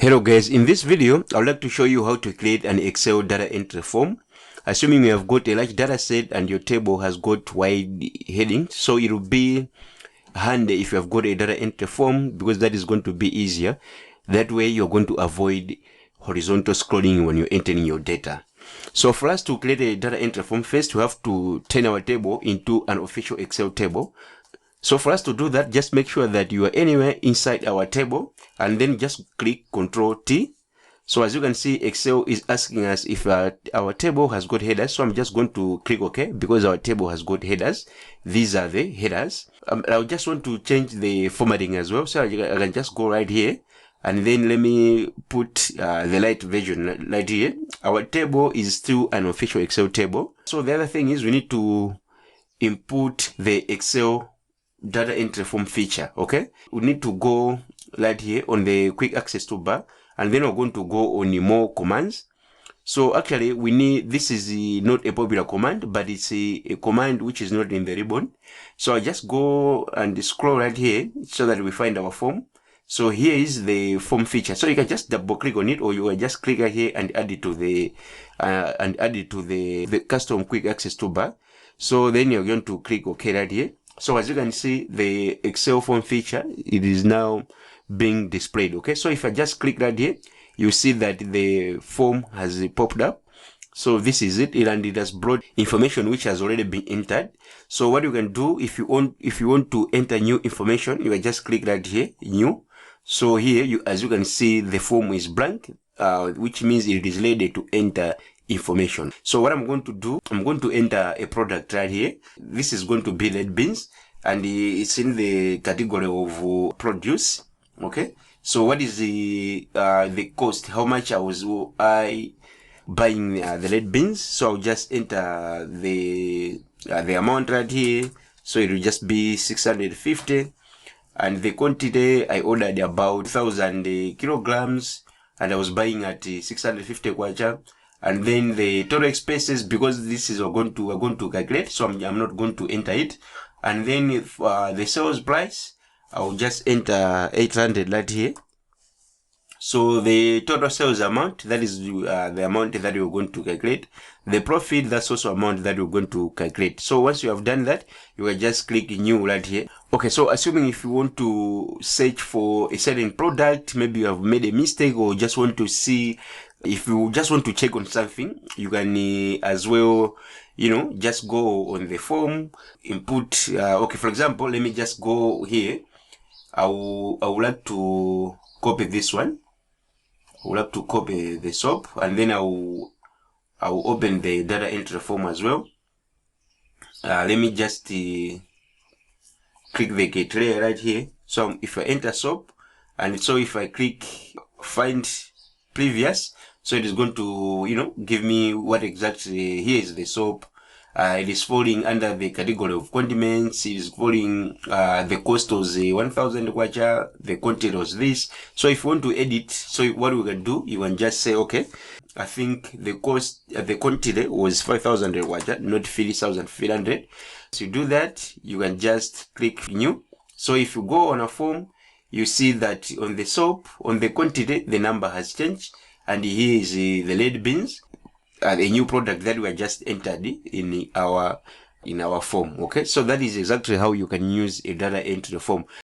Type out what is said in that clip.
Hello guys, in this video I would like to show you how to create an Excel data entry form. Assuming you have got a large data set and your table has got wide headings, so it will be handy if you have got a data entry form because that is going to be easier. That way you're going to avoid horizontal scrolling when you're entering your data. So for us to create a data entry form, first we have to turn our table into an official Excel table. So for us to do that, just make sure that you are anywhere inside our table and then just click Ctrl T. So as you can see, Excel is asking us if our table has got headers. So I'm just going to click OK because our table has got headers. These are the headers. I just want to change the formatting as well. So I can just go right here and then let me put the light version right here. Our table is still an official Excel table. So the other thing is we need to input the Excel data entry form feature. Okay, we need to go right here on the quick access toolbar, and then we're going to go on the more commands. So actually we need, this is not a popular command, but it's a command which is not in the ribbon. So I just go and scroll right here so that we find our form. So here is the form feature. So you can just double click on it, or you can just click right here and add it to the the custom quick access toolbar. So then you're going to click OK right here. So as you can see, the Excel form feature, it is now being displayed. Okay, so if I just click right here, you see that the form has popped up. So this is it, and it has brought information which has already been entered. So what you can do, if you want to enter new information, you can just click right here, new. So here, as you can see, the form is blank, which means it is ready to enter information. So what I'm going to do, I'm going to enter a product right here. This is going to be red beans, and it's in the category of produce. Okay, so what is the cost? How much was I buying the red beans? So I'll just enter the amount right here. So it will just be 650, and the quantity I ordered about 1,000 kilograms, and I was buying at 650 kwacha. And then the total expenses, because this is we're going to calculate, so I'm not going to enter it. And then if the sales price, I'll just enter 800 right here. So the total sales amount, that is the amount that you're going to calculate. The profit, that's also amount that you're going to calculate. So once you have done that, you will just click new right here. Okay, so assuming if you want to search for a certain product, maybe you have made a mistake or just want to see, if you just want to check on something, you can as well, just go on the form, input. Okay, for example, let me just go here. I would like to copy this one. I would like to copy the soap, and then I will open the data entry form as well. Let me just click the get layer right here. So if I enter soap, and so if I click find previous, so it is going to give me what exactly. Here is the soap. It is falling under the category of condiments. It is falling, the cost was 1,000 kwacha, the quantity was this. So if you want to edit, so what we can do, you can just say, okay, I think the cost, the quantity was 5,000 kwacha, not 3,500. So you do that, you can just click new. So if you go on a form, you see that on the soap, on the quantity, the number has changed. And here is the red beans, a new product that we are just entered in our form. Okay, so that is exactly how you can use a data entry form.